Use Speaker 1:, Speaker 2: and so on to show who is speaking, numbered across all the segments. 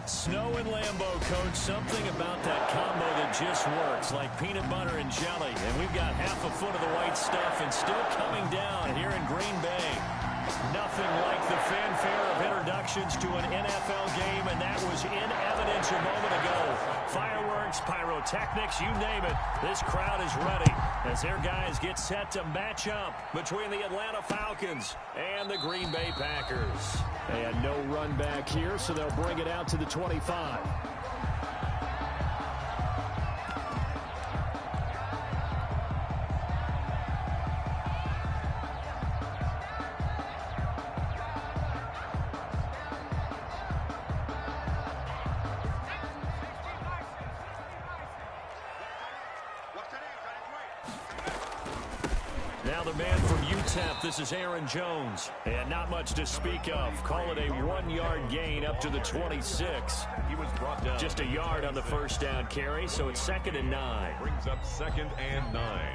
Speaker 1: Snow and Lambeau, Coach. Something about that combo that just works, like peanut butter and jelly. And we've got half a foot of the white stuff and still coming down here in Green Bay. Nothing like the fanfare of introductions to an NFL game, and that was in evidence a moment ago. Fireworks, pyrotechnics, you name it. This crowd is ready as their guys get set to match up between the Atlanta Falcons and the Green Bay Packers. And no run back here, so they'll bring it out to the 25. Now the man from UTEP, this is Aaron Jones. And not much to speak of. Call it a 1-yard gain up to the 26.
Speaker 2: He was brought down.
Speaker 1: Just a yard on the first down carry, so it's 2nd and 9.
Speaker 2: Brings up 2nd and 9.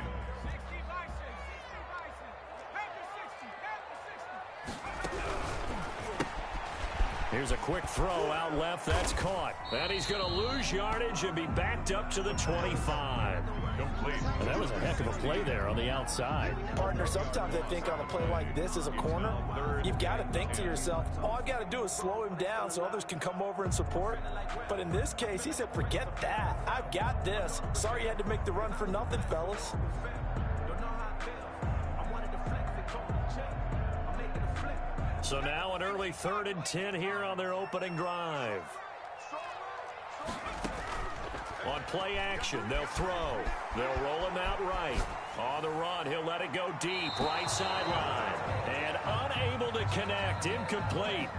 Speaker 1: Here's a quick throw out left. That's caught. And he's going to lose yardage and be backed up to the 25.
Speaker 2: Complete.
Speaker 1: And that was a heck of a play there on the outside.
Speaker 3: Partner, sometimes I think on a play like this as a corner, you've got to think to yourself, all I've got to do is slow him down so others can come over and support. But in this case, he said, forget that. I've got this. Sorry you had to make the run for nothing, fellas.
Speaker 1: So now an early 3rd and 10 here on their opening drive. On play action, they'll throw. They'll roll him out right. On the run, he'll let it go deep, right sideline. And unable to connect, incomplete.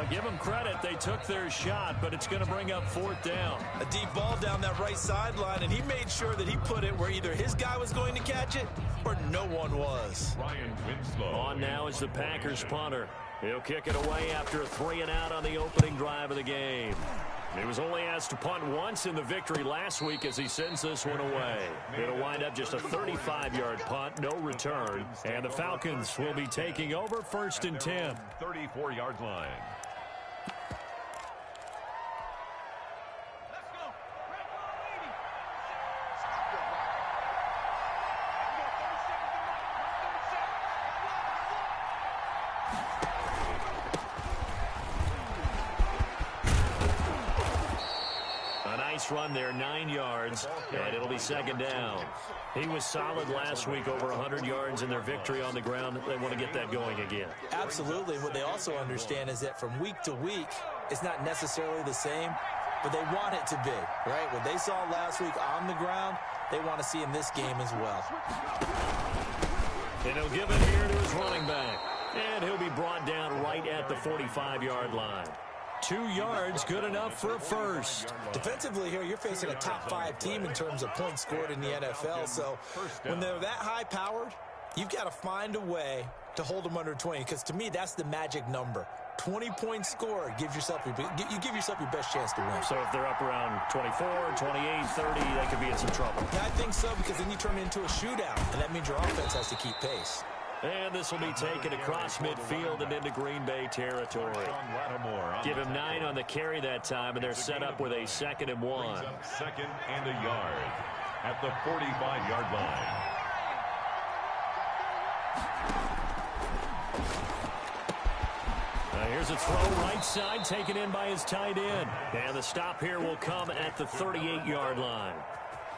Speaker 1: Give them credit, they took their shot, but it's going to bring up 4th down.
Speaker 3: A deep ball down that right sideline, and he made sure that he put it where either his guy was going to catch it or no one was.
Speaker 2: Ryan Winslow.
Speaker 1: On now is the Packers punter. He'll kick it away after a 3-and-out on the opening drive of the game. He was only asked to punt once in the victory last week as he sends this one away. It'll wind up just a 35-yard punt, no return. And the Falcons will be taking over 1st and 10.
Speaker 2: 34-yard line.
Speaker 1: Run there, 9 yards, and it'll be 2nd down. He was solid last week, over 100 yards in their victory on the ground. They want to get that going again.
Speaker 3: Absolutely. What they also understand is that from week to week, it's not necessarily the same, but they want it to be, right? What they saw last week on the ground, they want to see in this game as well.
Speaker 1: And he'll give it here to his running back, and he'll be brought down right at the 45-yard line. 2 yards, good enough for a first.
Speaker 3: Defensively here, you're facing a top-5 team in terms of points scored in the NFL. So when they're that high-powered, you've got to find a way to hold them under 20. Because to me, that's the magic number. 20 points scored gives yourself you give yourself your best chance to win.
Speaker 1: So if they're up around 24, 28, 30, they could be in some trouble.
Speaker 3: Yeah, I think so, because then you turn it into a shootout, and that means your offense has to keep pace.
Speaker 1: And this will be taken across midfield and into Green Bay territory. Give him 9 on the carry that time, and they're set up with a 2nd and 1.
Speaker 2: 2nd and a yard at the 45-yard line.
Speaker 1: Here's a throw right side, taken in by his tight end. And the stop here will come at the 38-yard line.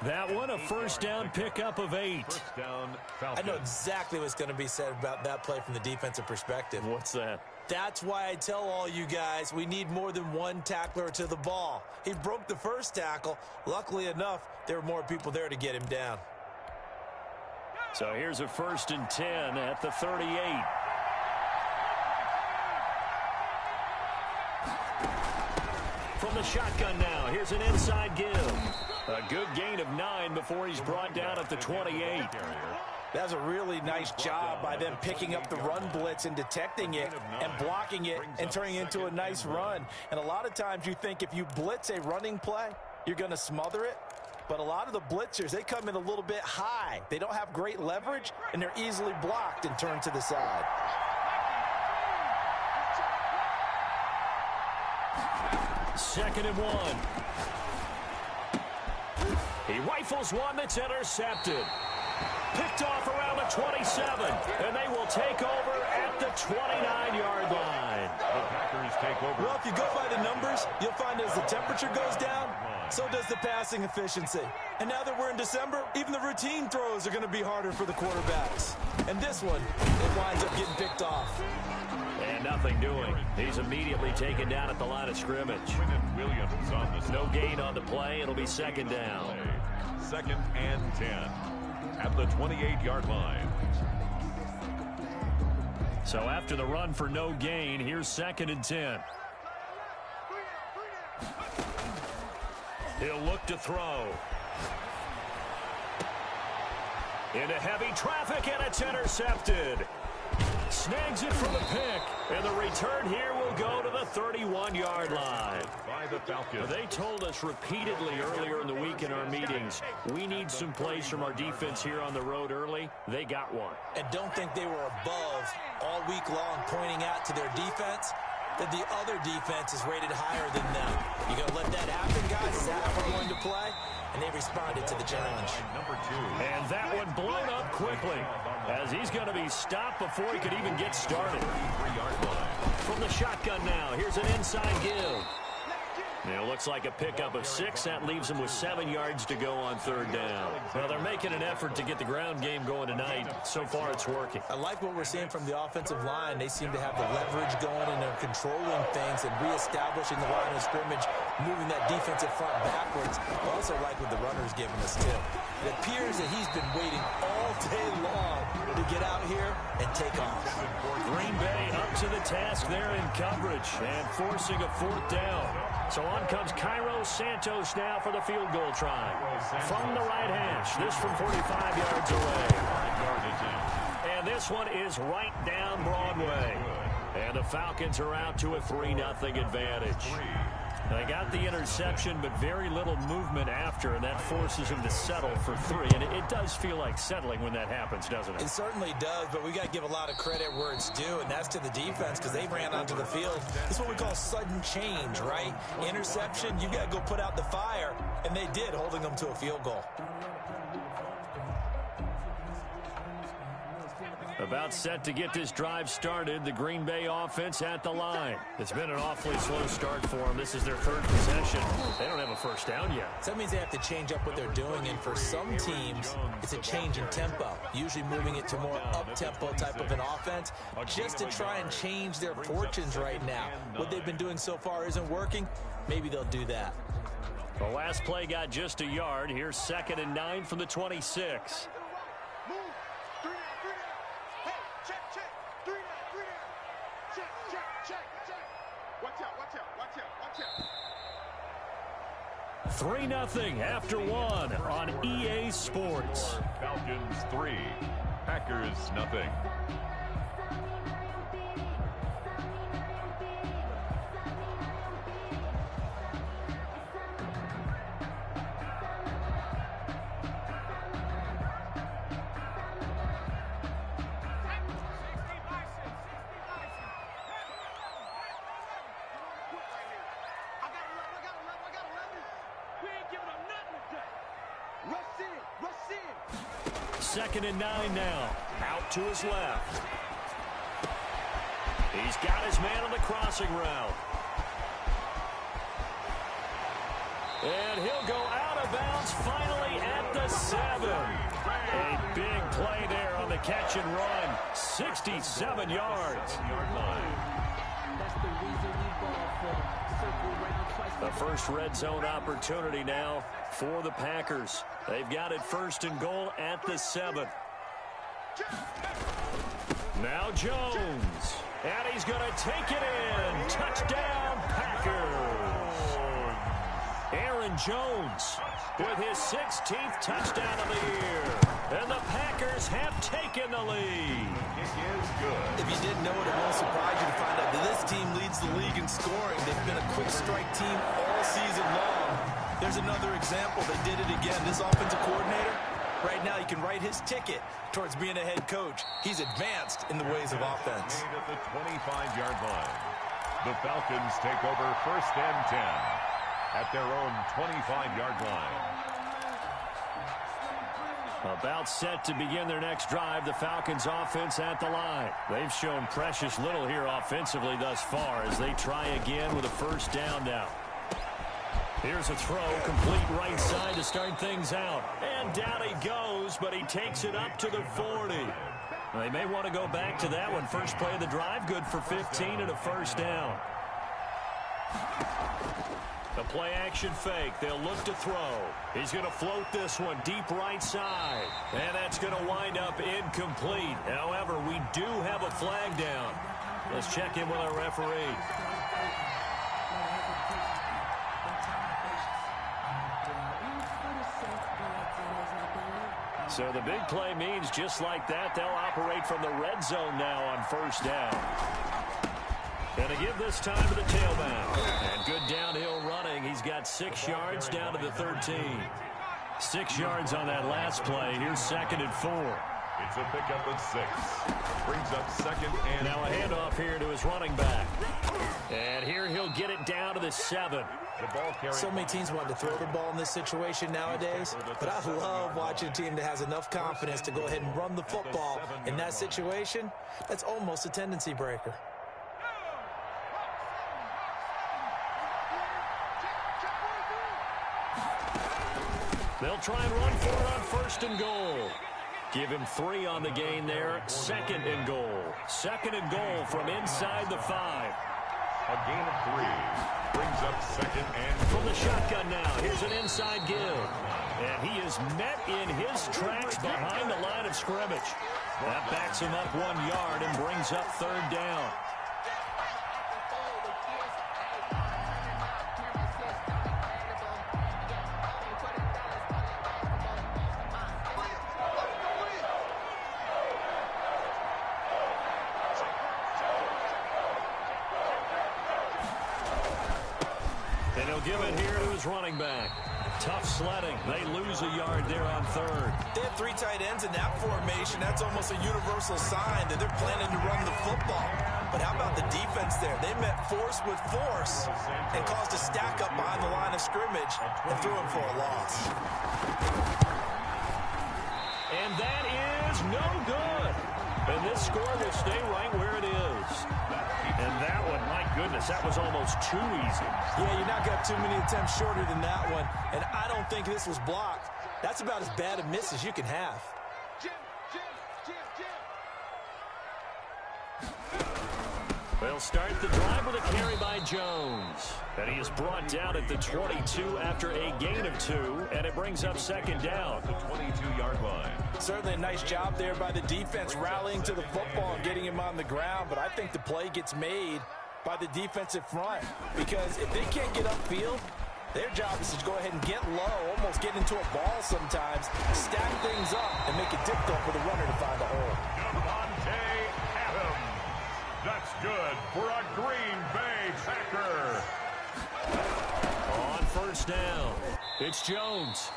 Speaker 1: That one, a first down pickup of 8.
Speaker 2: First down,
Speaker 3: I know exactly what's going to be said about that play from the defensive perspective.
Speaker 1: What's that?
Speaker 3: That's why I tell all you guys we need more than one tackler to the ball. He broke the first tackle. Luckily enough, there were more people there to get him down.
Speaker 1: So here's a 1st and 10 at the 38. From the shotgun now, here's an inside give. A good gain of 9 before he's brought down at the 28.
Speaker 3: That's a really nice job by them picking up the run blitz and detecting it and blocking it and turning it into a nice run. And a lot of times you think if you blitz a running play, you're going to smother it. But a lot of the blitzers, they come in a little bit high. They don't have great leverage, and they're easily blocked and turned to the side.
Speaker 1: 2nd and 1. He rifles one that's intercepted. Picked off around the 27, and they will take over at the 29-yard line.
Speaker 2: The Packers take over.
Speaker 3: Well, if you go by the numbers, you'll find as the temperature goes down, so does the passing efficiency. And now that we're in December, even the routine throws are going to be harder for the quarterbacks. And this one, it winds up getting picked off.
Speaker 1: And nothing doing. He's immediately taken down at the line of scrimmage.
Speaker 2: Williams on the
Speaker 1: No gain on the play. It'll be 2nd down.
Speaker 2: 2nd and 10 at the 28-yard line.
Speaker 1: So after the run for no gain, here's 2nd and 10. He'll look to throw. Into heavy traffic, and it's intercepted. Snags it for the pick, and the return here will go to the 31-yard line.
Speaker 2: By the Falcons.
Speaker 1: They told us repeatedly earlier in the week in our meetings, we need some plays from our defense here on the road early. They got one.
Speaker 3: And don't think they were above all week long pointing out to their defense that the other defense is rated higher than them. You going to let that happen, guys? Is that how we're going to play? And they responded to the challenge.
Speaker 2: Number 2.
Speaker 1: And that one blown up quickly as he's going to be stopped before he could even get started.
Speaker 2: 3-yard line.
Speaker 1: From the shotgun now, here's an inside give. Now, looks like a pickup of 6. That leaves him with 7 yards to go on 3rd down. Well, they're making an effort to get the ground game going tonight. So far, it's working.
Speaker 3: I like what we're seeing from the offensive line. They seem to have the leverage going, and they're controlling things and reestablishing the line of scrimmage, moving that defensive front backwards. I also like what the runner's giving us, too. It appears that he's been waiting all day long to get out here and take off.
Speaker 1: Green Bay up to the task there in coverage and forcing a 4th down. So on comes Cairo Santos now for the field goal try. From the right hash, this from 45 yards away. And this one is right down Broadway. And the Falcons are out to a 3-0 advantage. They got the interception, but very little movement after, and that forces him to settle for 3. And it does feel like settling when that happens, doesn't it?
Speaker 3: It certainly does, but we got to give a lot of credit where it's due, and that's to the defense because they ran onto the field. This is what we call sudden change, right? Interception, you got to go put out the fire, and they did, holding them to a field goal.
Speaker 1: About set to get this drive started, the Green Bay offense at the line. It's been an awfully slow start for them. This is their 3rd possession. They don't have a 1st down yet.
Speaker 3: So that means they have to change up what they're doing, and for some teams, it's a change in tempo, usually moving it to more up-tempo type of an offense, just to try and change their fortunes right now. What they've been doing so far isn't working. Maybe they'll do that.
Speaker 1: The last play got just a yard. Here's 2nd and 9 from the 26.
Speaker 2: Watch out.
Speaker 1: 3-0 after 1 on EA Sports.
Speaker 2: Falcons 3, Packers nothing.
Speaker 1: Second and 9 now. Out to his left. He's got his man on the crossing route. And he'll go out of bounds finally at the 7. A big play there on the catch and run. 67 yards. The first red zone opportunity now for the Packers. They've got it 1st and goal at the 7. Now Jones. And he's going to take it in. Touchdown, Packers. Aaron Jones with his 16th touchdown of the year. And the Packers have taken the lead.
Speaker 2: It is good.
Speaker 3: If you didn't know it, it won't surprise you to find out that this team leads the league in scoring. They've been a quick strike team all season long. There's another example. They did it again. This offensive coordinator, right now he can write his ticket towards being a head coach. He's advanced in the ways of offense.
Speaker 2: At the 25-yard line. The Falcons take over 1st and 10. at their own 25-yard line.
Speaker 1: About set to begin their next drive, the Falcons offense at the line. They've shown precious little here offensively thus far as they try again with a first down now. Here's a throw, complete right side to start things out. And down he goes, but he takes it up to the 40. They may want to go back to that one. First play of the drive, good for 15 and a first down. The play-action fake. They'll look to throw. He's going to float this one deep right side. And that's going to wind up incomplete. However, we do have a flag down. Let's check in with our referee. So the big play means just like that, they'll operate from the red zone now on first down. Going to give this time to the tailback. And good downhill running. He's got 6 yards down to the 13. 6 yards on that last play. Here's 2nd and 4.
Speaker 2: It's a pickup of 6. Brings up 2nd and
Speaker 1: now a handoff here to his running back. And here he'll get it down to the 7.
Speaker 3: So many teams want to throw the ball in this situation nowadays, but I love watching a team that has enough confidence to go ahead and run the football. In that situation, that's almost a tendency breaker.
Speaker 1: They'll try and run for it on 1st and goal. Give him 3 on the gain there. 2nd and goal. 2nd and goal from inside the 5.
Speaker 2: A gain of 3. Brings up 2nd and goal.
Speaker 1: From the shotgun now. Here's an inside give. And he is met in his tracks behind the line of scrimmage. That backs him up 1 yard and brings up 3rd down. And he'll give it here to his running back. Tough sledding. They lose a yard there on 3rd.
Speaker 3: They have 3 tight ends in that formation. That's almost a universal sign that they're planning to run the football. But how about the defense there? They met force with force and caused a stack up behind the line of scrimmage and threw him for a loss.
Speaker 1: And that is no good. And this score will stay right where it is. And that one, my goodness, that was almost too easy.
Speaker 3: Yeah, you're not got too many attempts shorter than that one. And I don't think this was blocked. That's about as bad a miss as you can have.
Speaker 1: They'll start the drive with a carry by Jones. And he is brought down at the 22 after a gain of 2. And it brings up 2nd down.
Speaker 2: The 22-yard line.
Speaker 3: Certainly a nice job there by the defense rallying to the football and getting him on the ground. But I think the play gets made by the defensive front. Because if they can't get upfield, their job is to go ahead and get low, almost get into a ball sometimes, stack things up, and make it difficult for the runner to find a hole.
Speaker 2: That's good for a Green Bay Packer.
Speaker 1: On 1st down, it's Jones.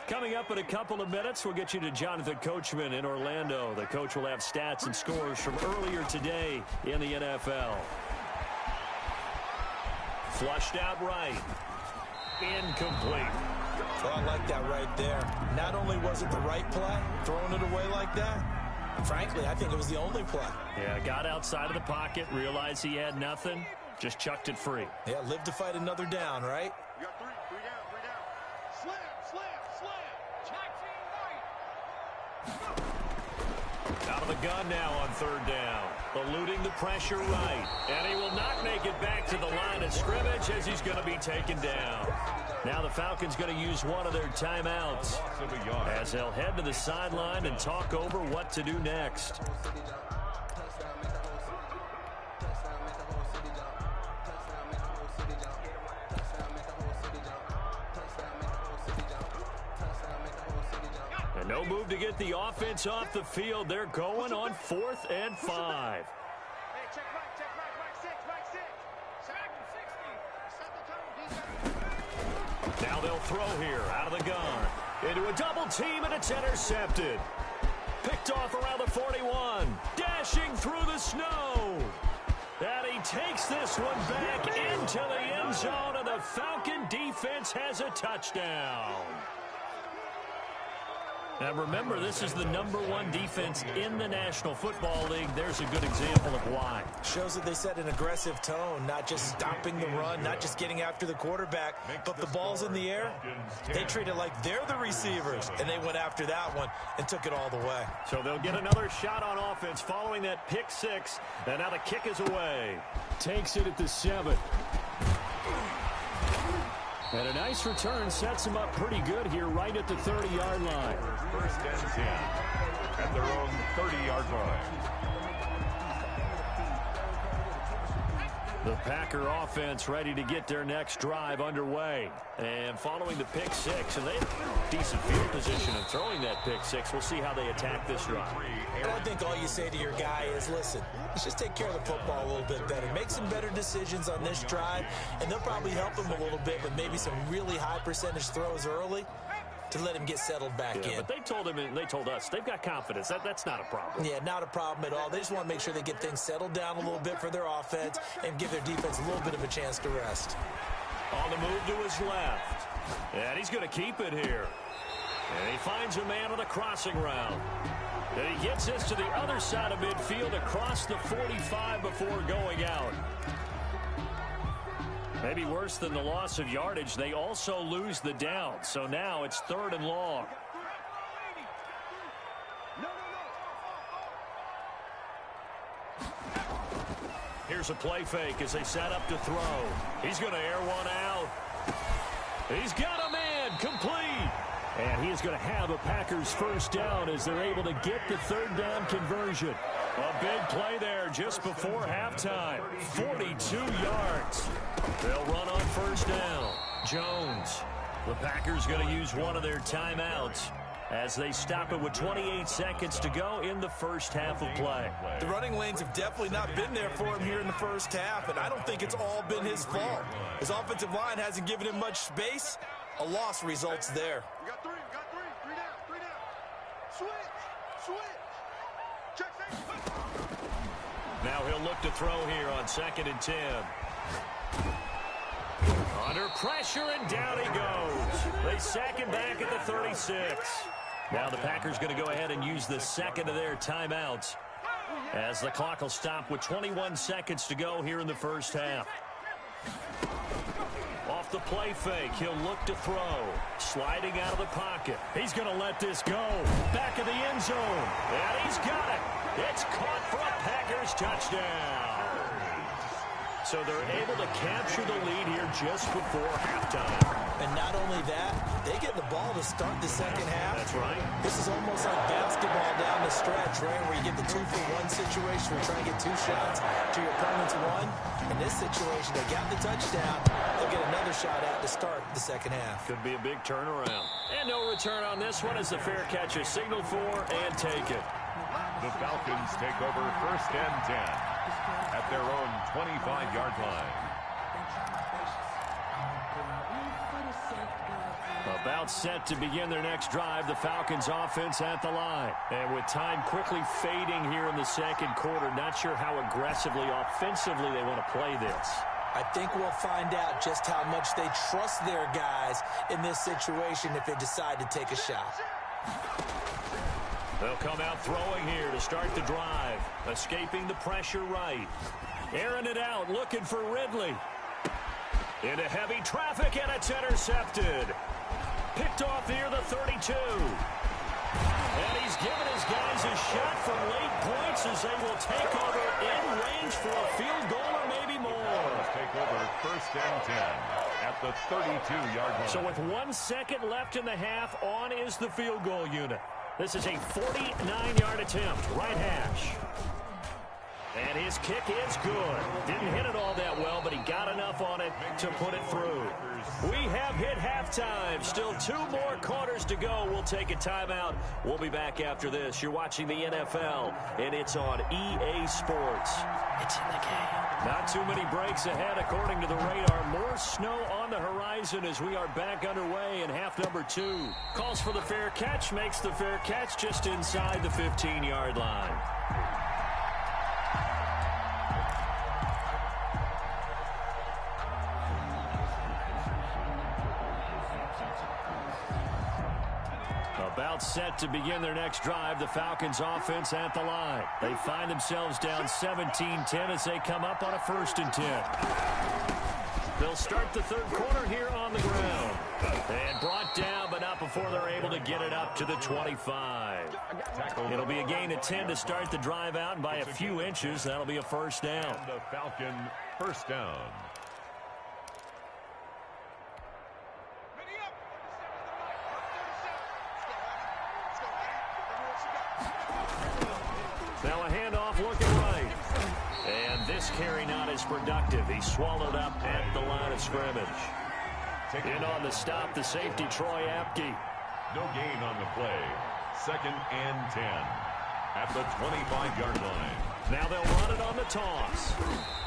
Speaker 1: Coming up in a couple of minutes, we'll get you to Jonathan Coachman in Orlando. The coach will have stats and scores from earlier today in the NFL. Flushed out right. Incomplete.
Speaker 3: Well, I like that right there. Not only was it the right play, throwing it away like that, frankly, I think it was the only play.
Speaker 1: Yeah, got outside of the pocket, realized he had nothing, just chucked it free.
Speaker 3: Yeah, live to fight another down, right?
Speaker 4: You got 3 down. Slam.
Speaker 1: Out of the gun now on 3rd down. Eluding the pressure right. And he will not make it back to the line of scrimmage as he's going to be taken down. Now the Falcons going to use one of their timeouts as they'll head to the sideline and talk over what to do next. And no move to get the offense off the field. They're going on 4th and 5. Now they'll throw here out of the gun. Into a double team, and it's intercepted. Picked off around the 41. Dashing through the snow. And he takes this one back into the end zone, and the Falcon defense has a touchdown. Now remember, this is the #1 defense in the National Football League. There's a good example of why.
Speaker 3: Shows that they set an aggressive tone, not just stopping the run, not just getting after the quarterback, but the ball's in the air. They treat it like they're the receivers, and they went after that one and took it all the way.
Speaker 1: So they'll get another shot on offense following that pick six, and now the kick is away. Takes it at the 7. And a nice return sets them up pretty good here right at the 30-yard line.
Speaker 2: First and 10 at their own 30-yard line.
Speaker 1: The Packer offense ready to get their next drive underway. And following the pick six, and they have decent field position in throwing that pick six. We'll see how they attack this drive.
Speaker 3: And I think all you say to your guy is, listen, let's just take care of the football a little bit better. Make some better decisions on this drive, and they'll probably help him a little bit with maybe some really high percentage throws early to let him get settled back in.
Speaker 1: But they told him, and they told us, they've got confidence. That's not a problem.
Speaker 3: Yeah, not a problem at all. They just want to make sure they get things settled down a little bit for their offense and give their defense a little bit of a chance to rest.
Speaker 1: On the move to his left. And he's going to keep it here. And he finds a man on a crossing route. And he gets this to the other side of midfield across the 45 before going out. Maybe worse than the loss of yardage, they also lose the down. So now it's 3rd and long. Here's a play fake as they set up to throw. He's going to air one out. He's got a man complete. And he is going to have a Packers first down as they're able to get the 3rd down conversion. A big play there just before halftime. 42 yards. They'll run on first down. Jones. The Packers going to use one of their timeouts as they stop it with 28 seconds to go in the first half of play.
Speaker 3: The running lanes have definitely not been there for him here in the first half, and I don't think it's all been his fault. His offensive line hasn't given him much space. A loss results there.
Speaker 4: We got three. Three down. Switch. Check safety.
Speaker 1: Now he'll look to throw here on 2nd and 10. Under pressure, and down he goes. They sack him back at the 36. Now the Packers going to go ahead and use the second of their timeouts as the clock will stop with 21 seconds to go here in the first half. Off the play fake, he'll look to throw. Sliding out of the pocket. He's going to let this go. Back of the end zone. And he's got it. It's caught for a Packers touchdown. So they're able to capture the lead here just before halftime.
Speaker 3: And not only that, they get the ball to start the second half.
Speaker 1: That's right.
Speaker 3: This is almost like basketball down the stretch, right, where you get the 2-for-1 situation. We're trying to get 2 shots to your opponent's 1. In this situation, they got the touchdown. They'll get another shot out to start the second half.
Speaker 1: Could be a big turnaround. And no return on this one as the fair catch is signaled for and taken.
Speaker 2: The Falcons take over 1st and 10 at their own 25-yard line.
Speaker 1: About set to begin their next drive, the Falcons offense at the line. And with time quickly fading here in the second quarter, not sure how aggressively, offensively they want to play this.
Speaker 3: I think we'll find out just how much they trust their guys in this situation if they decide to take a shot.
Speaker 1: They'll come out throwing here to start the drive. Escaping the pressure right. Airing it out, looking for Ridley. Into heavy traffic, and it's intercepted. Picked off near the 32. And he's given his guys a shot from late points as they will take over in range for a field goal or maybe more.
Speaker 2: Take over 1st and 10 at the 32-yard line.
Speaker 1: So with 1 second left in the half, on is the field goal unit. This is a 49-yard attempt, right hash. And his kick is good. Didn't hit it all that well, but he got enough on it to put it through. We have hit halftime. Still 2 more quarters to go. We'll take a timeout. We'll be back after this. You're watching the NFL, and it's on EA Sports. It's in the game. Not too many breaks ahead according to the radar. More snow on the horizon as we are back underway in half number 2. Calls for the fair catch, makes the fair catch just inside the 15-yard line. About set to begin their next drive, the Falcons offense at the line. They find themselves down 17-10 as they come up on a 1st and 10. They'll start the 3rd quarter here on the ground. And brought down, but not before they're able to get it up to the 25. It'll be a gain of 10 to start the drive out, and by a few inches, that'll be a 1st down.
Speaker 2: The Falcon 1st down.
Speaker 1: Now a handoff looking right. And this carry not as productive. He's swallowed up at the line of scrimmage. In on the stop, the safety, Troy Apke.
Speaker 2: No gain on the play. 2nd and 10 at the 25-yard line.
Speaker 1: Now they'll run it on the toss.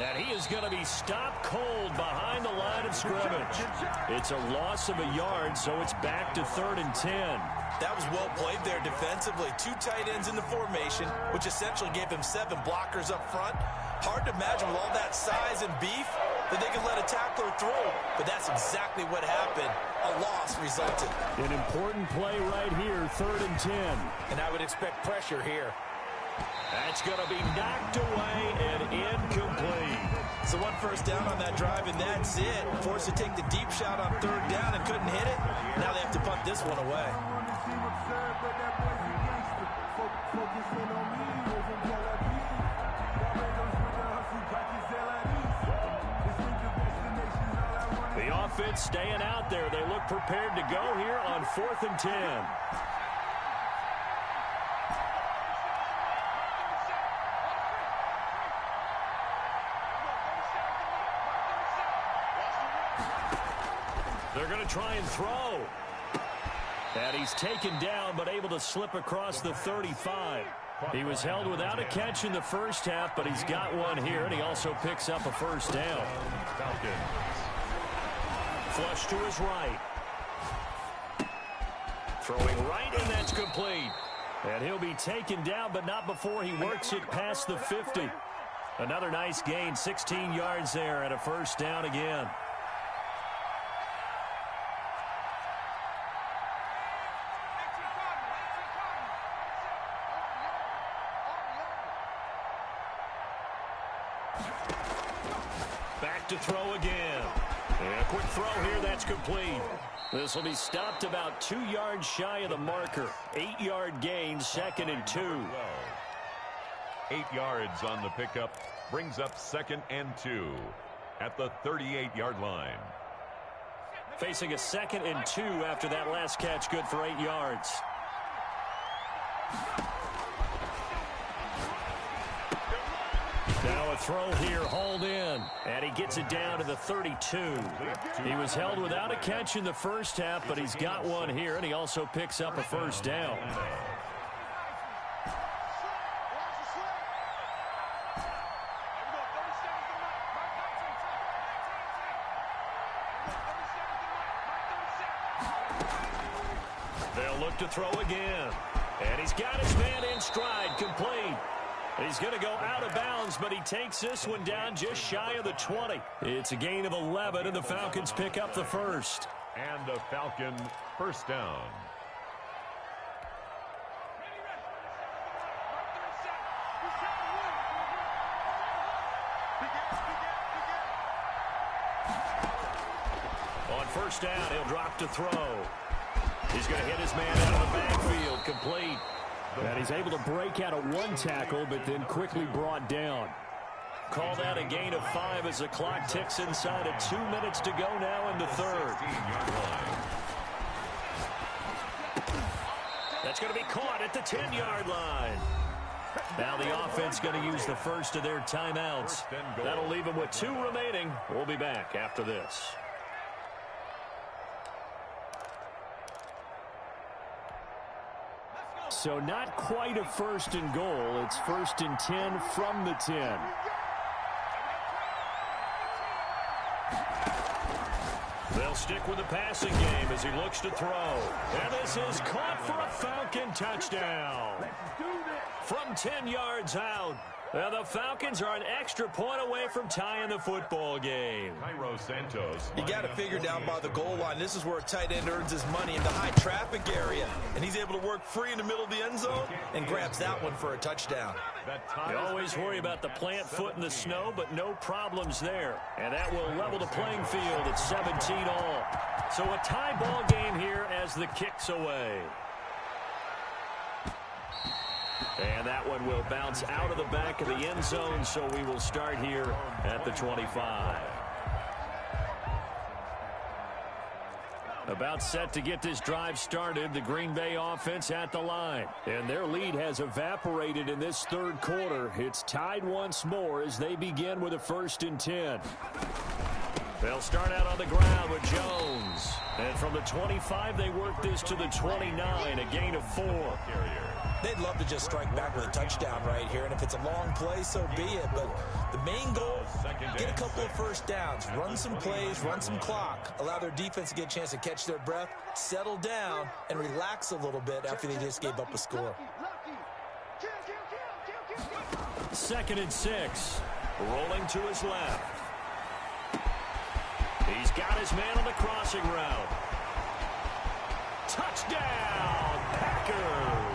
Speaker 1: And he is going to be stopped cold behind the line of scrimmage. It's a loss of a yard, so it's back to 3rd and 10.
Speaker 3: That was well played there defensively. 2 tight ends in the formation, which essentially gave him 7 blockers up front. Hard to imagine with all that size and beef that they could let a tackler through. But that's exactly what happened. A loss resulted.
Speaker 1: An important play right here, 3rd and 10.
Speaker 3: And I would expect pressure here.
Speaker 1: That's going to be knocked away and incomplete.
Speaker 3: So 1 first down on that drive, and that's it. Forced to take the deep shot on 3rd down and couldn't hit it. Now they have to punt this one away.
Speaker 1: The offense staying out there. They look prepared to go here on 4th and 10. They're going to try and throw. And he's taken down, but able to slip across the 35. He was held without a catch in the 1st half, but he's got one here, and he also picks up a 1st down. Flush to his right. Throwing right, and that's complete. And he'll be taken down, but not before he works it past the 50. Another nice gain, 16 yards there, and a 1st down again. Back to throw again. And a quick throw here, that's complete. This will be stopped about 2 yards shy of the marker. 8-yard gain, 2nd and 2.
Speaker 2: 8 yards on the pickup brings up 2nd and 2 at the 38-yard line.
Speaker 1: Facing a 2nd and 2 after that last catch, good for 8 yards. Now a throw here, hauled in, and he gets it down to the 32. He was held without a catch in the 1st half, but he's got one here, and he also picks up a 1st down. They'll look to throw again, and he's got his man in stride, complete. He's going to go out of bounds, but he takes this one down just shy of the 20. It's a gain of 11, and the Falcons pick up the 1st.
Speaker 2: And the Falcon 1st down.
Speaker 1: On 1st down, he'll drop to throw. He's going to hit his man out of the backfield, complete. And he's able to break out of 1 tackle, but then quickly brought down. Call that a gain of 5 as the clock ticks inside of 2 minutes to go now in the 3rd. That's going to be caught at the 10-yard line. Now the offense going to use the first of their timeouts. That'll leave them with 2 remaining. We'll be back after this. So not quite a 1st and goal. It's 1st and 10 from the 10. They'll stick with the passing game as he looks to throw. And this is caught for a Falcon touchdown. From 10 yards out. The Falcons are an extra point away from tying the football game.
Speaker 2: Santos.
Speaker 3: You got to figure down by the goal line. This is where a tight end earns his money in the high traffic area. And he's able to work free in the middle of the end zone and grabs that one for a touchdown.
Speaker 1: You always worry about the plant foot in the snow, but no problems there. And that will level the playing field at 17 all. So a tie ball game here as the kick's away. And that one will bounce out of the back of the end zone, so we will start here at the 25. About set to get this drive started, the Green Bay offense at the line. And their lead has evaporated in this third quarter. It's tied once more as they begin with a 1st and 10. They'll start out on the ground with Jones. And from the 25, they work this to the 29, a gain of 4.
Speaker 3: They'd love to just strike back with a touchdown right here, and if it's a long play, so be it. But the main goal, get a couple of first downs, run some plays, run some clock, allow their defense to get a chance to catch their breath, settle down, and relax a little bit after they just gave up a score.
Speaker 1: 2nd and 6. Rolling to his left. He's got his man on the crossing route. Touchdown, Packers!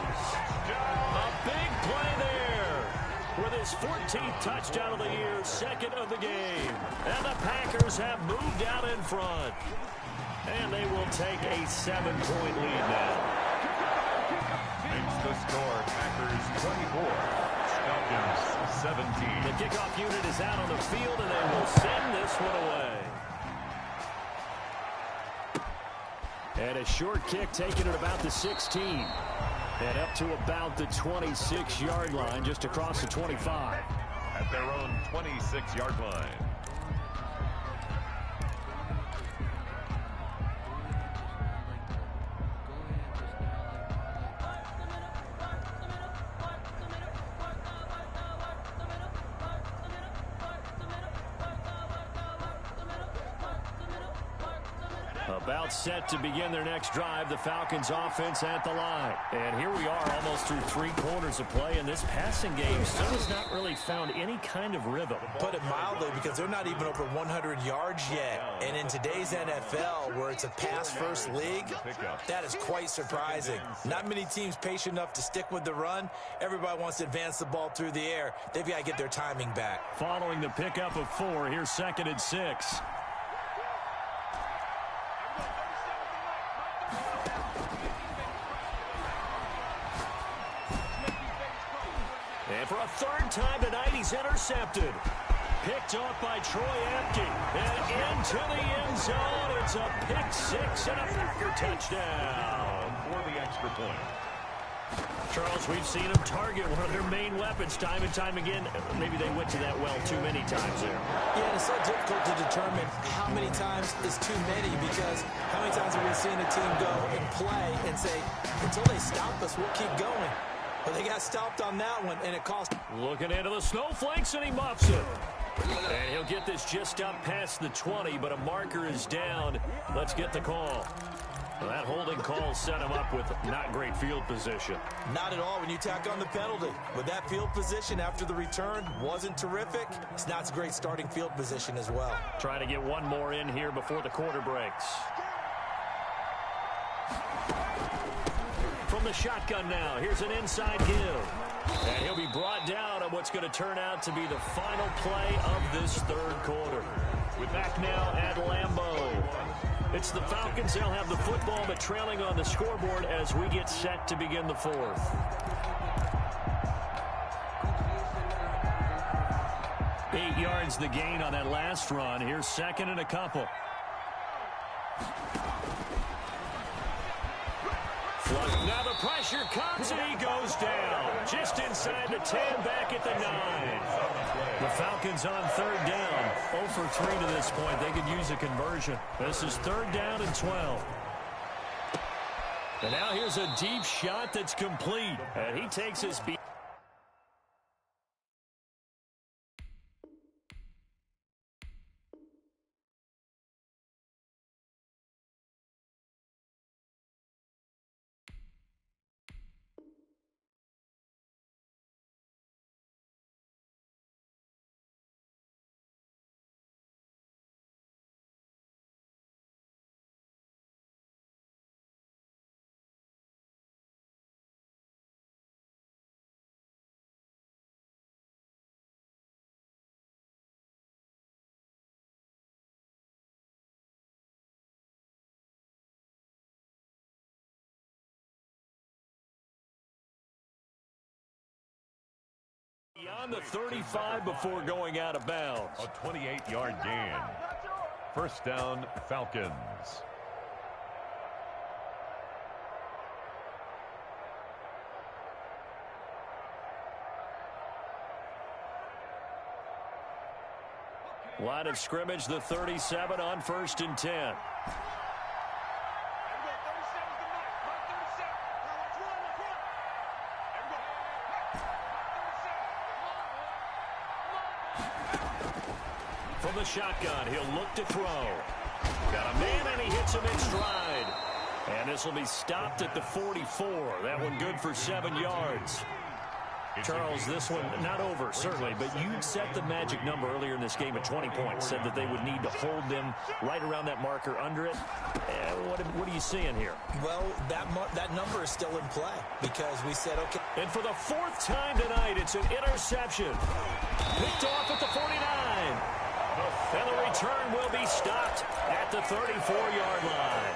Speaker 1: A big play there with his 14th touchdown of the year, 2nd of the game. And the Packers have moved out in front. And they will take a 7-point lead now.
Speaker 2: Makes the score Packers 24, Falcons 17.
Speaker 1: The kickoff unit is out on the field, and they will send this one away. And a short kick taken at about the 16. And up to about the 26-yard line, just across the 25.
Speaker 2: At their own 26-yard line.
Speaker 1: About set to begin their next drive, the Falcons offense at the line. And here we are almost through 3 quarters of play, and this passing game still has not really found any kind of rhythm.
Speaker 3: Put it mildly, because they're not even over 100 yards yet. And in today's NFL, where it's a pass-first league, that is quite surprising. Not many teams patient enough to stick with the run. Everybody wants to advance the ball through the air. They've got to get their timing back.
Speaker 1: Following the pickup of 4, here's 2nd and 6. And for a 3rd time tonight, he's intercepted. Picked off by Troy Apke. And into the end zone. It's a pick 6 and a Packer touchdown.
Speaker 2: For the extra point.
Speaker 1: Charles, we've seen them target one of their main weapons time and time again. Maybe they went to that well too many times there.
Speaker 3: Yeah, and it's so difficult to determine how many times is too many, because how many times have we seen a team go and play and say, until they stop us, we'll keep going. But they got stopped on that one, and it cost.
Speaker 1: Looking into the snowflakes, and he muffs it. And he'll get this just up past the 20, but a marker is down. Let's get the call. Well, that holding call set him up with not great field position.
Speaker 3: Not at all when you tack on the penalty. With that field position after the return wasn't terrific. It's not a great starting field position as well.
Speaker 1: Trying to get one more in here before the quarter breaks. From the shotgun now, here's an inside give. And he'll be brought down on what's going to turn out to be the final play of this 3rd quarter. We're back now at Lambeau. It's the Falcons. They'll have the football, but trailing on the scoreboard as we get set to begin the 4th. Eight yards the gain on that last run. Here's 2nd and a couple. Now the pressure comes, and he goes down. Just inside the 10, back at the 9. The Falcons on 3rd down. 0 for 3 to this point. They could use a conversion. This is 3rd down and 12. And now here's a deep shot that's complete. And he takes his beat. on the 35 before going out of bounds.
Speaker 2: A 28-yard gain. First down, Falcons.
Speaker 1: Line of scrimmage, the 37 on 1st and 10. From the shotgun, he'll look to throw. Got a man, and he hits him in stride. And this will be stopped at the 44. That one good for 7 yards. Charles, this one not over, certainly, but you set the magic number earlier in this game at 20 points, said that they would need to hold them right around that marker under it. What are you seeing here?
Speaker 3: Well, that number is still in play because we said, okay.
Speaker 1: And for the 4th time tonight, it's an interception. Picked off at the 49. And the return will be stopped at the 34-yard line.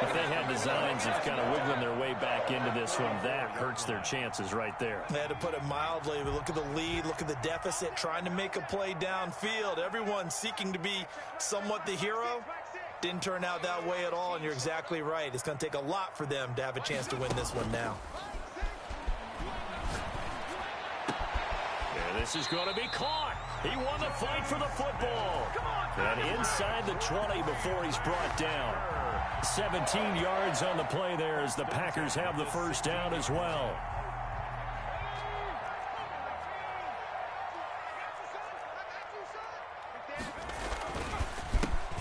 Speaker 1: If they had designs of kind of wiggling their way back into this one, that hurts their chances right there.
Speaker 3: They had to put it mildly, but look at the lead, look at the deficit, trying to make a play downfield. Everyone seeking to be somewhat the hero. Didn't turn out that way at all, and you're exactly right. It's going to take a lot for them to have a chance to win this one now.
Speaker 1: And this is going to be caught. He won the fight for the football. And inside the 20 before he's brought down. 17 yards on the play there as the Packers have the first down as well.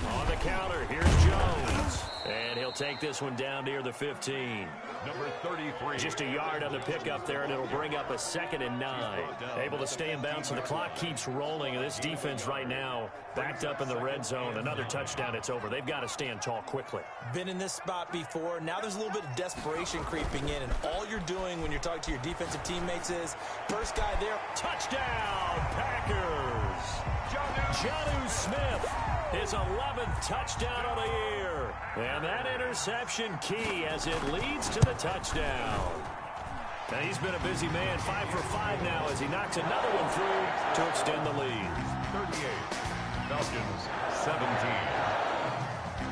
Speaker 1: On the counter, here's Jones. And he'll take this one down near the 15.
Speaker 2: Number 33.
Speaker 1: Just a yard on the pickup there, and it'll bring up a 2nd and 9. Able to stay in bounds, so the clock keeps rolling. And this defense right now backed up in the red zone. Another touchdown, it's over. They've got to stand tall quickly.
Speaker 3: Been in this spot before. Now there's a little bit of desperation creeping in, and all you're doing when you're talking to your defensive teammates is, first guy there.
Speaker 1: Touchdown, Packers! Jonnu Smith, his 11th touchdown of the year. And that interception key as it leads to the touchdown. Now he's been a busy man, 5 for 5 now as he knocks another one through to extend the lead.
Speaker 2: 38. Falcons 17.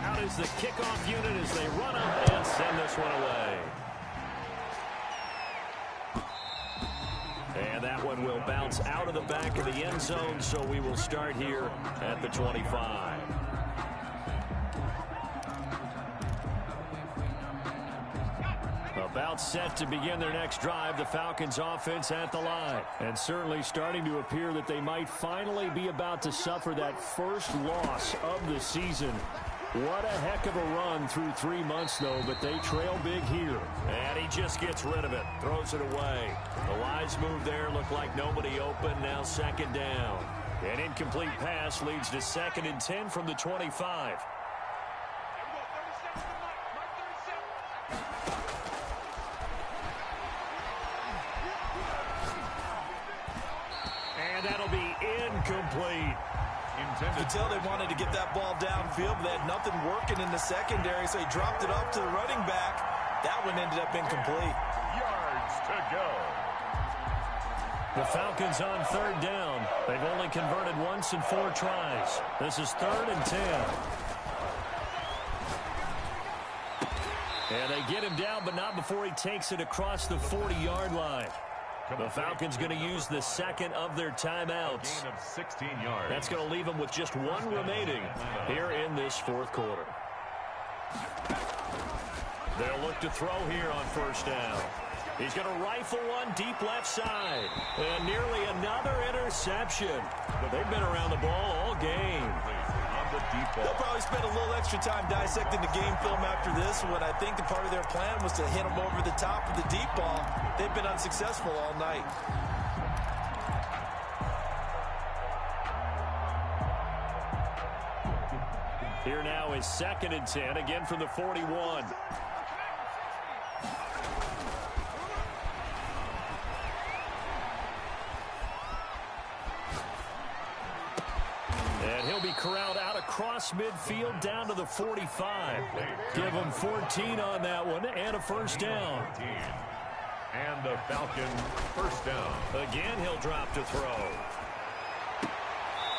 Speaker 1: Out is the kickoff unit as they run up and send this one away. And that one will bounce out of the back of the end zone, so we will start here at the 25. About set to begin their next drive, the Falcons offense at the line. And certainly starting to appear that they might finally be about to suffer that first loss of the season. What a heck of a run through 3 months, though, but they trail big here. And he just gets rid of it, throws it away. The wise move there, looked like nobody open, now 2nd down. An incomplete pass leads to 2nd and 10 from the 25. And that'll be incomplete.
Speaker 3: You could tell they wanted to get that ball downfield, but they had nothing working in the secondary, so he dropped it off to the running back. That one ended up incomplete.
Speaker 2: Yards to go.
Speaker 1: The Falcons on 3rd down. They've only converted once in 4 tries. This is 3rd and 10. And they get him down, but not before he takes it across the 40-yard line. The Falcons going to use the 2nd of their timeouts.
Speaker 2: Gain of 16 yards.
Speaker 1: That's going to leave them with just 1 remaining here in this 4th quarter. They'll look to throw here on 1st down. He's going to rifle one deep left side. And nearly another interception. They've been around the ball all game.
Speaker 3: They'll probably spend a little extra time dissecting the game film after this one. I think the part of their plan was to hit them over the top of the deep ball. They've been unsuccessful all night.
Speaker 1: Here now is 2nd and 10, again from the 41. And he'll be corralled out across midfield down to the 45. Give him 14 on that one and a 1st down.
Speaker 2: And the Falcon first down.
Speaker 1: Again, he'll drop to throw.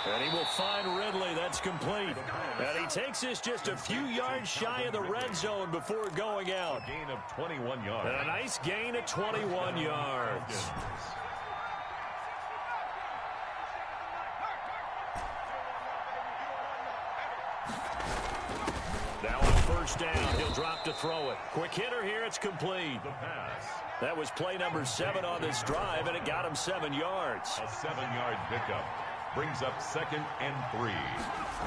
Speaker 1: And he will find Ridley. That's complete. And he takes this just a few yards shy of the red zone before going out.
Speaker 2: A gain of 21 yards.
Speaker 1: And a nice gain of 21 yards. Now on first down, he'll drop to throw it. Quick hitter here, it's complete.
Speaker 2: The pass.
Speaker 1: That was play number 7 on this drive, and it got him 7 yards.
Speaker 2: A 7-yard pickup. Brings up 2nd and 3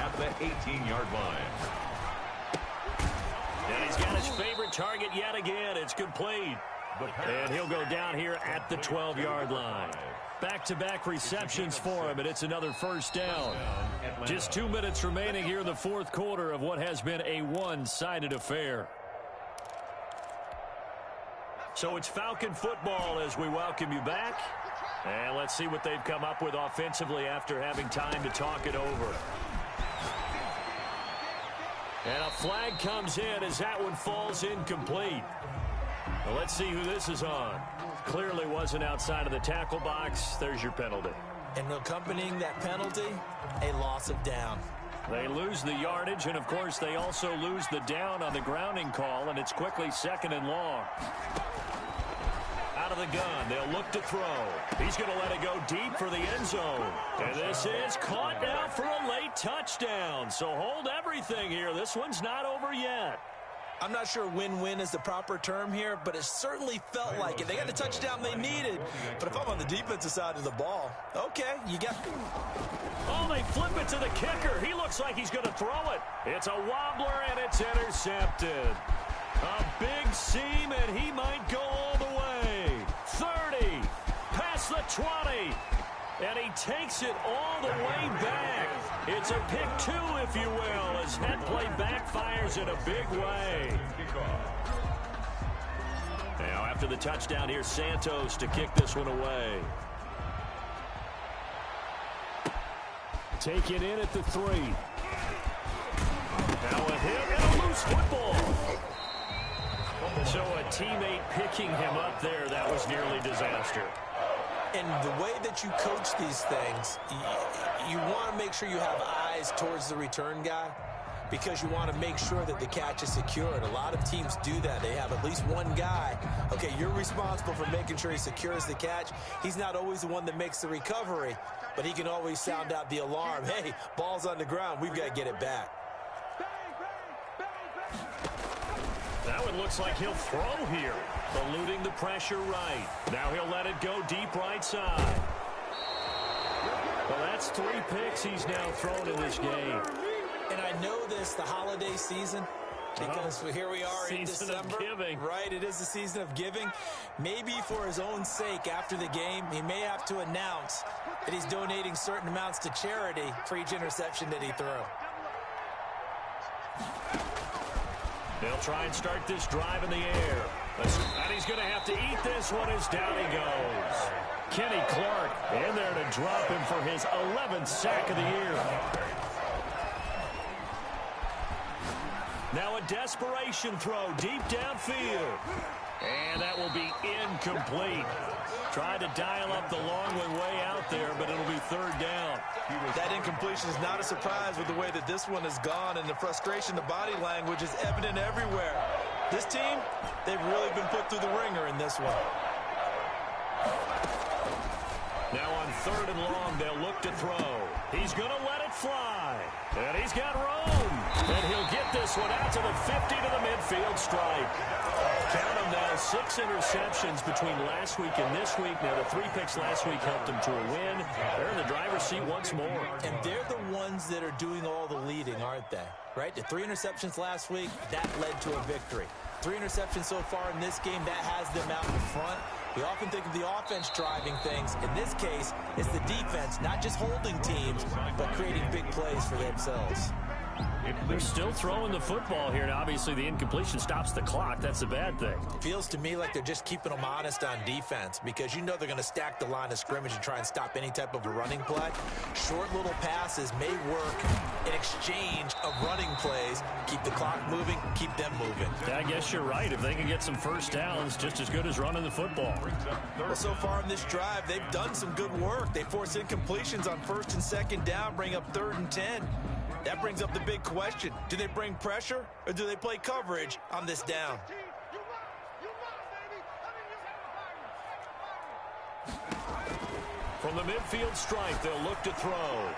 Speaker 2: at the 18-yard line.
Speaker 1: And he's got his favorite target yet again. It's complete. And he'll go down here at the 12-yard line. Back-to-back receptions for him, and it's another first down. Just 2 minutes remaining here in the fourth quarter of what has been a one-sided affair. So it's Falcon football as we welcome you back. And let's see what they've come up with offensively after having time to talk it over. And a flag comes in as that one falls incomplete. Well, let's see who this is on. Clearly wasn't outside of the tackle box. There's your penalty.
Speaker 3: And accompanying that penalty, a loss of down.
Speaker 1: They lose the yardage, and of course they also lose the down on the grounding call, and it's quickly 2nd and long. Out of the gun, they'll look to throw. He's going to let it go deep for the end zone. And this is caught now for a late touchdown. So hold everything here. This one's not over yet.
Speaker 3: I'm not sure win-win is the proper term here, but it certainly felt like it. They got the touchdown they needed. But if I'm on the defensive side of the ball, okay, you got...
Speaker 1: Oh, they flip it to the kicker. He looks like he's going to throw it. It's a wobbler, and it's intercepted. A big seam, and he might go all the way. 30, past the 20, and he takes it all the way back. It's a pick 2, if you will, as that play backfires in a big way. Now, after the touchdown, here's Santos to kick this one away. Taken in at the 3. Now a hit and a loose football. So a teammate picking him up there, that was nearly disaster.
Speaker 3: And the way that you coach these things, you want to make sure you have eyes towards the return guy because you want to make sure that the catch is secured. A lot of teams do that. They have at least one guy. Okay, you're responsible for making sure he secures the catch. He's not always the one that makes the recovery, but he can always sound out the alarm. Hey, ball's on the ground. We've got to get it back.
Speaker 1: That one looks like he'll throw here. Eluding the pressure right. Now he'll let it go deep right side. Well, that's 3 picks he's now thrown in this game.
Speaker 3: And I know this, the holiday season, because here we are in December.
Speaker 1: Season of giving.
Speaker 3: Right, it is the season of giving. Maybe for his own sake after the game, he may have to announce that he's donating certain amounts to charity for each interception that he threw.
Speaker 1: They'll try and start this drive in the air. And he's going to have to eat this one as down he goes. Kenny Clark in there to drop him for his 11th sack of the year. Now a desperation throw deep downfield. And that will be incomplete. Tried to dial up the long one way out there, but it'll be 3rd down.
Speaker 3: That incompletion is not a surprise with the way that this one has gone, and the frustration, the body language is evident everywhere. This team, they've really been put through the ringer in this one.
Speaker 1: Now on 3rd and long, they'll look to throw. He's going to let it fly. And he's got room. And he'll get this one out to the 50 to the midfield stripe. Count them now, 6 interceptions between last week and this week. Now the 3 picks last week helped them to a win. They're in the driver's seat once more.
Speaker 3: And they're the ones that are doing all the leading, aren't they? Right? The 3 interceptions last week, that led to a victory. 3 interceptions so far in this game, that has them out in front. We often think of the offense driving things. In this case, it's the defense, not just holding teams, but creating big plays for themselves.
Speaker 1: They're still throwing the football here, and obviously the incompletion stops the clock. That's a bad thing.
Speaker 3: Feels to me like they're just keeping them honest on defense because you know they're going to stack the line of scrimmage and try and stop any type of a running play. Short little passes may work in exchange of running plays. Keep the clock moving, keep them moving.
Speaker 1: Yeah, I guess you're right. If they can get some first downs, just as good as running the football.
Speaker 3: Well, so far in this drive, they've done some good work. They force incompletions on 1st and 2nd down, bring up 3rd and 10. That brings up the big question. Do they bring pressure or do they play coverage on this down?
Speaker 1: From the midfield stripe, they'll look to throw.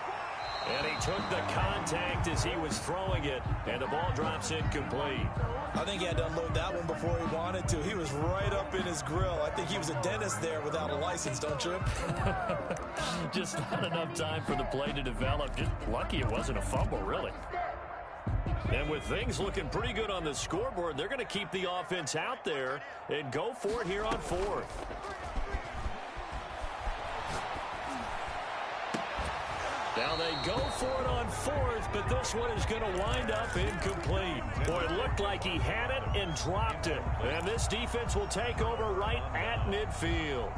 Speaker 1: And he took the contact as he was throwing it, and the ball drops incomplete.
Speaker 3: I think he had to unload that one before he wanted to. He was right up in his grill. I think he was a dentist there without a license, don't you?
Speaker 1: Just not enough time for the play to develop. Just lucky it wasn't a fumble, really. And with things looking pretty good on the scoreboard, they're going to keep the offense out there and go for it here on 4th. Now they go for it on 4th, but this one is going to wind up incomplete. Boy, it looked like he had it and dropped it. And this defense will take over right at midfield.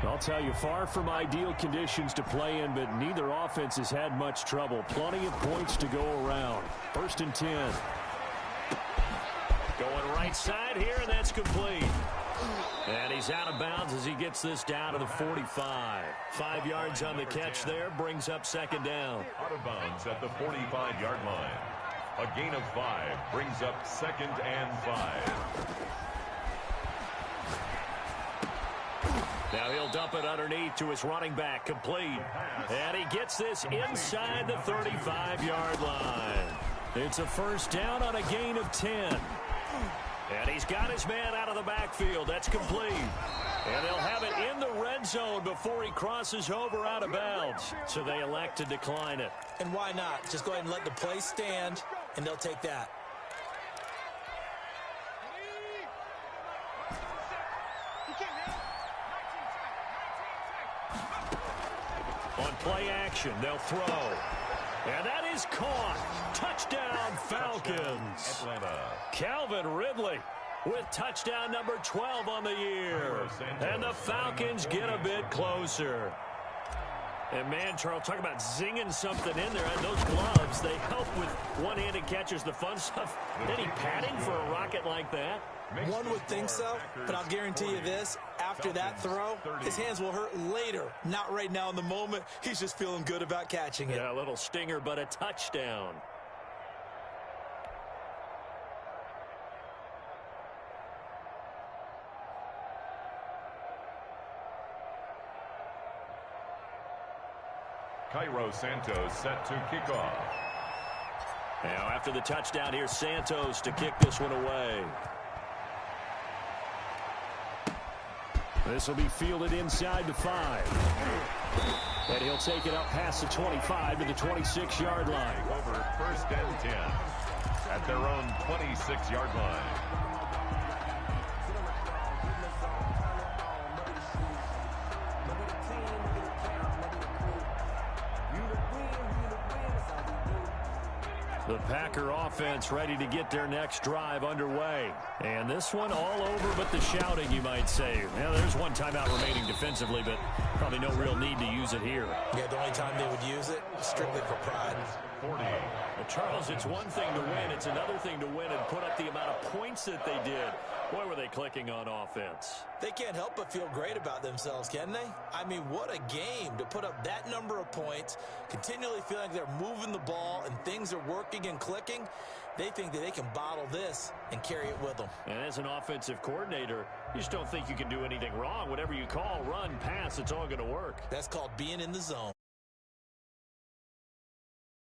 Speaker 1: I'll tell you, far from ideal conditions to play in, but neither offense has had much trouble. Plenty of points to go around. 1st and 10. Going right side here, and that's complete. And he's out of bounds as he gets this down to the 45. 5 yards on the catch there, brings up 2nd down.
Speaker 2: Out of bounds at the 45-yard line. A gain of 5 brings up 2nd and 5.
Speaker 1: Now he'll dump it underneath to his running back, complete. And he gets this inside the 35-yard line. It's a 1st down on a gain of 10. And he's got his man out of the backfield. That's complete. And they'll have it in the red zone before he crosses over out of bounds. So they elect to decline it.
Speaker 3: And why not? Just go ahead and let the play stand, and they'll take that.
Speaker 1: On play action, they'll throw. And that is caught. Touchdown, Falcons.
Speaker 2: Atlanta.
Speaker 1: Calvin Ridley with touchdown number 12 on the year. And the Falcons get a bit closer. And man, Charles, talk about zinging something in there. And those gloves, they help with one-handed catches, the fun stuff. Any padding for a rocket like that?
Speaker 3: One would think so, but I'll guarantee you this. After that throw, his hands will hurt later. Not right now in the moment. He's just feeling good about catching it.
Speaker 1: Yeah, a little stinger, but a touchdown.
Speaker 2: Cairo Santos set to kick off.
Speaker 1: Now after the touchdown, here's Santos to kick this one away. This will be fielded inside the 5. And he'll take it up past the 25 to the 26-yard line.
Speaker 2: Over 1st and 10 at their own 26-yard line.
Speaker 1: The Packer offense ready to get their next drive underway. And this one all over but the shouting, you might say. Now, there's one timeout remaining defensively, but probably no real need to use it here.
Speaker 3: Yeah, the only time they would use it, strictly for pride.
Speaker 2: 40.
Speaker 1: Well, Charles, it's one thing to win. It's another thing to win and put up the amount of points that they did. Boy, were they clicking on offense.
Speaker 3: They can't help but feel great about themselves, can they? I mean, what a game to put up that number of points, continually feeling like they're moving the ball and things are working and clicking. They think that they can bottle this and carry it with them.
Speaker 1: And as an offensive coordinator, you just don't think you can do anything wrong. Whatever you call, run, pass, it's all going to work.
Speaker 3: That's called being in the zone.